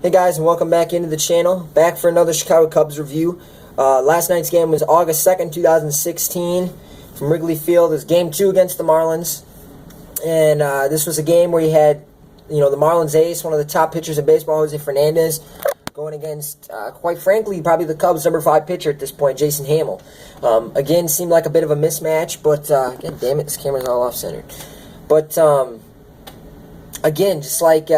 Hey guys, and welcome back into the channel. Back for another Chicago Cubs review. Last night's game was August 2nd, 2016 from Wrigley Field. It was Game 2 against the Marlins. And this was a game where you had, the Marlins ace, one of the top pitchers in baseball, Jose Fernandez, going against, quite frankly, probably the Cubs' number 5 pitcher at this point, Jason Hammel. Again, seemed like a bit of a mismatch, but, God damn it, this camera's all off-centered. But, again, just like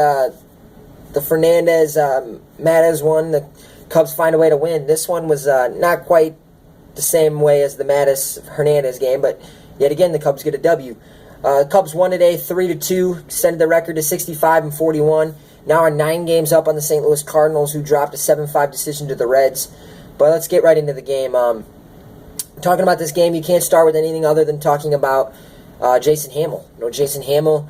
the Fernandez-Mattez one, the Cubs find a way to win. This one was not quite the same way as the Mattez-Hernandez game, but yet again, the Cubs get a W. Cubs won today 3-2, extended the record to 65-41. Now are 9 games up on the St. Louis Cardinals, who dropped a 7-5 decision to the Reds. But let's get right into the game. Talking about this game, you can't start with anything other than talking about Jason Hammel. Jason Hammel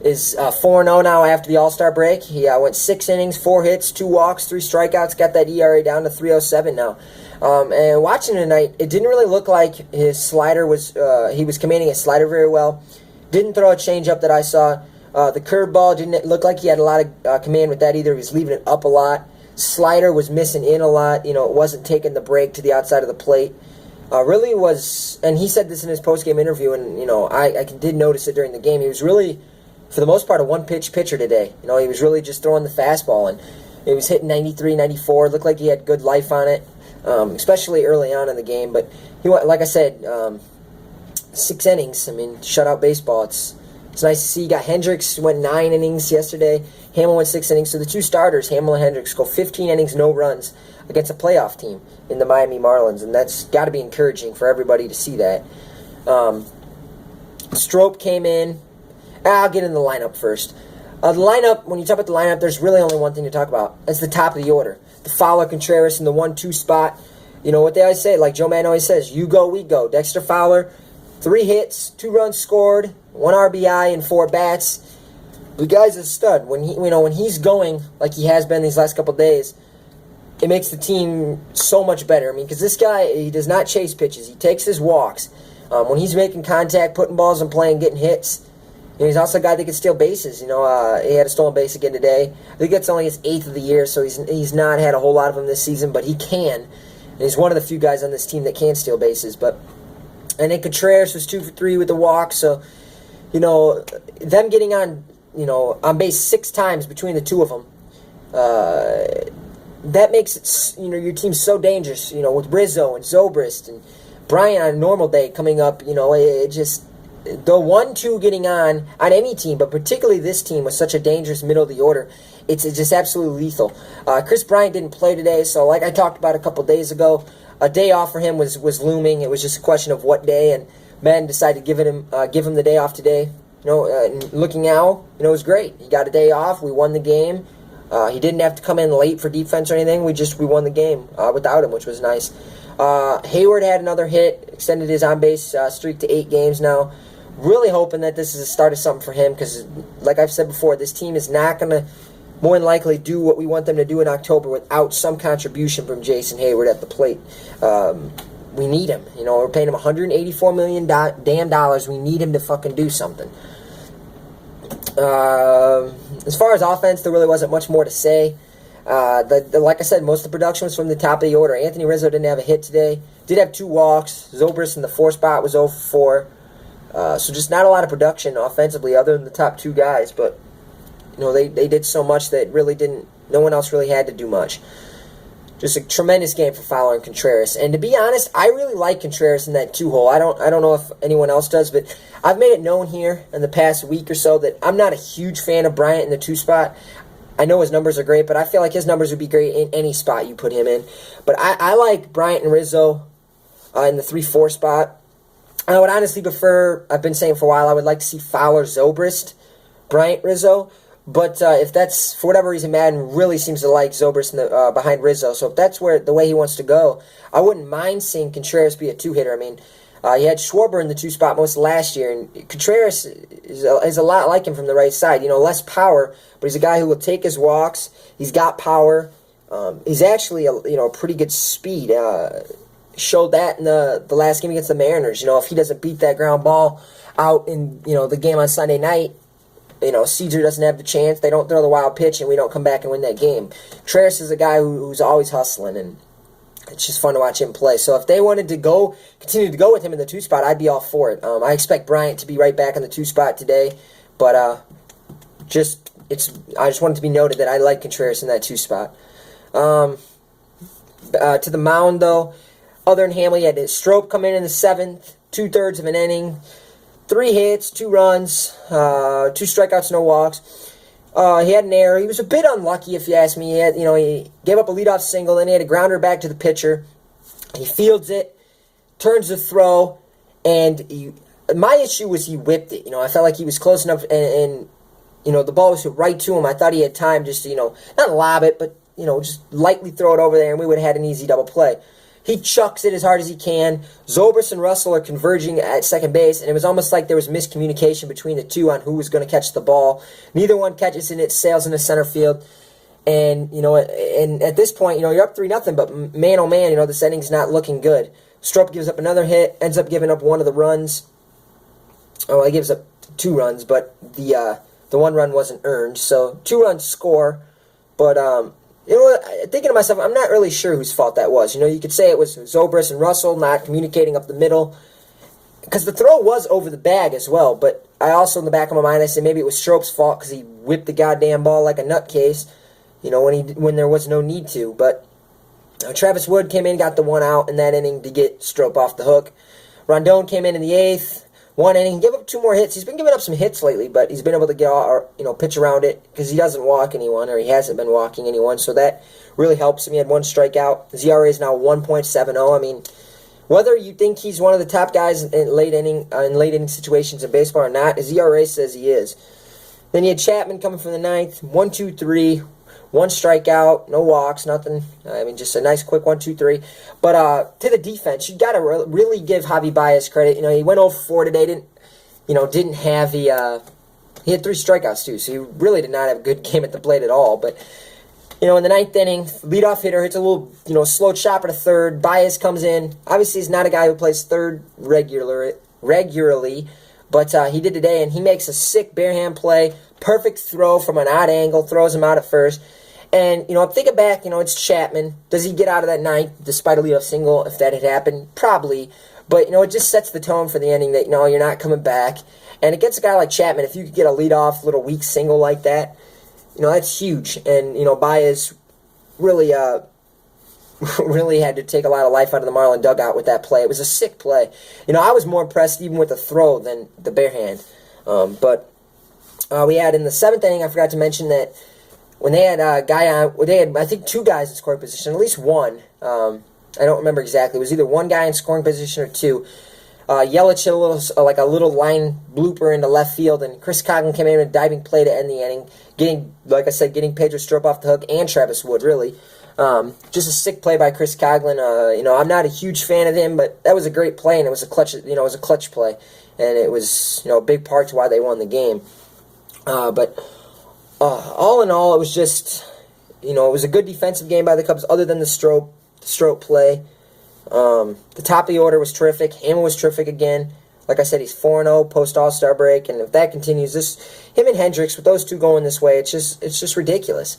is 4-0 now after the All-Star break. He went 6 innings, 4 hits, 2 walks, 3 strikeouts, got that ERA down to 3.07 now. And watching tonight, it didn't really look like his slider was, he was commanding his slider very well. Didn't throw a changeup that I saw. The curveball didn't look like he had a lot of command with that either. He was leaving it up a lot. Slider was missing in a lot. It wasn't taking the break to the outside of the plate. Really was, and he said this in his post-game interview, and, I did notice it during the game. He was really, for the most part, a one-pitch pitcher today. He was really just throwing the fastball, and he was hitting 93, 94. Looked like he had good life on it, especially early on in the game. But he went, like I said, 6 innings. Shutout baseball. It's nice to see. You got Hendricks, went 9 innings yesterday. Hammel went 6 innings. So the two starters, Hammel and Hendricks, go 15 innings, no runs against a playoff team in the Miami Marlins, and that's got to be encouraging for everybody to see that. Strop came in. I'll get in the lineup first. The lineup, when you talk about the lineup, there's really only one thing to talk about. It's the top of the order. The Fowler, Contreras in the 1-2 spot. You know what they always say, like Joe Madden always says, you go, we go. Dexter Fowler, 3 hits, 2 runs scored, 1 RBI, and 4 bats. The guy's a stud. When he's going like he has been these last couple days, it makes the team so much better. because this guy, he does not chase pitches. He takes his walks. When he's making contact, putting balls in play, and getting hits, he's also a guy that can steal bases. He had a stolen base again today. I think that's only his 8th of the year, so he's not had a whole lot of them this season, but he can. And he's one of the few guys on this team that can steal bases. And then Contreras was 2 for 3 with the walk, so them getting on base 6 times between the two of them. That makes it, your team so dangerous. With Rizzo and Zobrist and Bryant on a normal day coming up. It just, the 1-2 getting on any team, but particularly this team with such a dangerous middle of the order, it's just absolutely lethal. Chris Bryant didn't play today, so like I talked about a couple days ago, a day off for him was looming. It was just a question of what day, and Madden decided to give him the day off today. And looking now, it was great. He got a day off. We won the game. He didn't have to come in late for defense or anything. We won the game without him, which was nice. Hayward had another hit, extended his on-base streak to 8 games now. Really hoping that this is a start of something for him because, like I've said before, this team is not going to more than likely do what we want them to do in October without some contribution from Jason Hayward at the plate. We need him. We're paying him $184 million damn dollars. We need him to fucking do something. As far as offense, there really wasn't much more to say. Like I said, most of the production was from the top of the order. Anthony Rizzo didn't have a hit today. Did have 2 walks. Zobrist in the 4 spot was 0 for 4. So just not a lot of production offensively other than the top 2 guys. But, they did so much that really no one else really had to do much. Just a tremendous game for Fowler and Contreras. And to be honest, I really like Contreras in that 2-hole. I don't know if anyone else does, but I've made it known here in the past week or so that I'm not a huge fan of Bryant in the 2 spot. I know his numbers are great, but I feel like his numbers would be great in any spot you put him in. But I like Bryant and Rizzo in the 3-4 spot. I would honestly prefer, I've been saying for a while, I would like to see Fowler, Zobrist, Bryant, Rizzo. But if that's, for whatever reason, Madden really seems to like Zobrist behind Rizzo. So if that's the way he wants to go, I wouldn't mind seeing Contreras be a 2-hitter. He had Schwarber in the 2 spot most of last year, and Contreras is a lot like him from the right side. Less power, but he's a guy who will take his walks. He's got power. He's actually a pretty good speed. Showed that in the last game against the Mariners. If he doesn't beat that ground ball out in the game on Sunday night, Caesar doesn't have the chance. They don't throw the wild pitch, and we don't come back and win that game. Contreras is a guy who's always hustling, and it's just fun to watch him play. So if they wanted to continue to go with him in the 2 spot, I'd be all for it. I expect Bryant to be right back in the 2 spot today, but I just want it to be noted that I like Contreras in that 2 spot. To the mound, though, other than Hamley, he had Strop come in the 7th, 2/3 of an inning, 3 hits, 2 runs, 2 strikeouts, no walks. He had an error. He was a bit unlucky, if you ask me. He gave up a leadoff single, then he had a grounder back to the pitcher. He fields it, turns the throw, and my issue was he whipped it. I felt like he was close enough, and the ball was right to him. I thought he had time just to, not lob it, but, just lightly throw it over there, and we would have had an easy double play. He chucks it as hard as he can. Zobrist and Russell are converging at second base, and it was almost like there was miscommunication between the two on who was going to catch the ball. Neither one catches it, it sails into center field. And, and at this point, you're up 3-0, but man, oh man, this inning's not looking good. Strop gives up another hit, ends up giving up one of the runs. Oh, he gives up 2 runs, but the 1 run wasn't earned. So 2 runs score, but thinking to myself, I'm not really sure whose fault that was. You could say it was Zobrist and Russell not communicating up the middle, because the throw was over the bag as well. But I also, in the back of my mind, I said maybe it was Strop's fault because he whipped the goddamn ball like a nutcase, when there was no need to. But Travis Wood came in, got the 1 out in that inning to get Strop off the hook. Rondon came in the 8th. 1 inning, gave up 2 more hits. He's been giving up some hits lately, but he's been able to get pitch around it because he doesn't walk anyone, or he hasn't been walking anyone, so that really helps him. He had 1 strikeout. His ERA is now 1.70. I mean, whether you think he's one of the top guys in late inning situations in baseball or not, his ERA says he is. Then you had Chapman coming from the 9th, 1, 2, 3. 1 strikeout, no walks, nothing. Just a nice quick 1, 2, 3. But to the defense, you got to really give Javi Baez credit. He went 0 for 4 today. Didn't have he had 3 strikeouts too, so he really did not have a good game at the plate at all. But in the 9th inning, leadoff hitter hits a little slow chopper to third. Baez comes in. Obviously, he's not a guy who plays third regularly, but he did today, and he makes a sick barehand play. Perfect throw from an odd angle, throws him out at first. And, I'm thinking back, it's Chapman. Does he get out of that 9th despite a leadoff single if that had happened? Probably. But, it just sets the tone for the ending that, you're not coming back. And against a guy like Chapman, if you could get a leadoff, little weak single like that, that's huge. And, Baez really, really had to take a lot of life out of the Marlin dugout with that play. It was a sick play. I was more impressed even with the throw than the bare hand. We had in the 7th inning, I forgot to mention that when they had a guy on, they had, I think, 2 guys in scoring position, at least 1. I don't remember exactly. It was either 1 guy in scoring position or 2. Yelich hit a little line blooper into left field, and Chris Coghlan came in with a diving play to end the inning, getting Pedro Strop off the hook, and Travis Wood, really. Just a sick play by Chris Coghlan. I'm not a huge fan of him, but that was a great play, and it was a clutch. It was a clutch play, and it was a big part to why they won the game. But all in all, it was just, it was a good defensive game by the Cubs, other than the stroke play. The top of the order was terrific. Hamlin was terrific again. Like I said, he's 4-0 post All-Star break, and if that continues, him and Hendricks, with those two going this way, it's just ridiculous.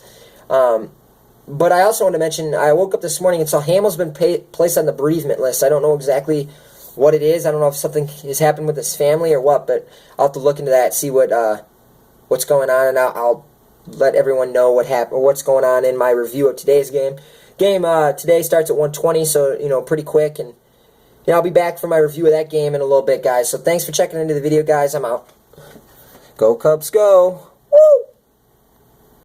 But I also want to mention, I woke up this morning and saw Hamlin's been placed on the bereavement list. I don't know exactly what it is. I don't know if something has happened with his family or what, but I'll have to look into that, see what's going on, and I'll let everyone know what happened or what's going on in my review of today's game. Game today starts at 1:20, so pretty quick, and I'll be back for my review of that game in a little bit, guys. So thanks for checking into the video, guys. I'm out. Go Cubs, go!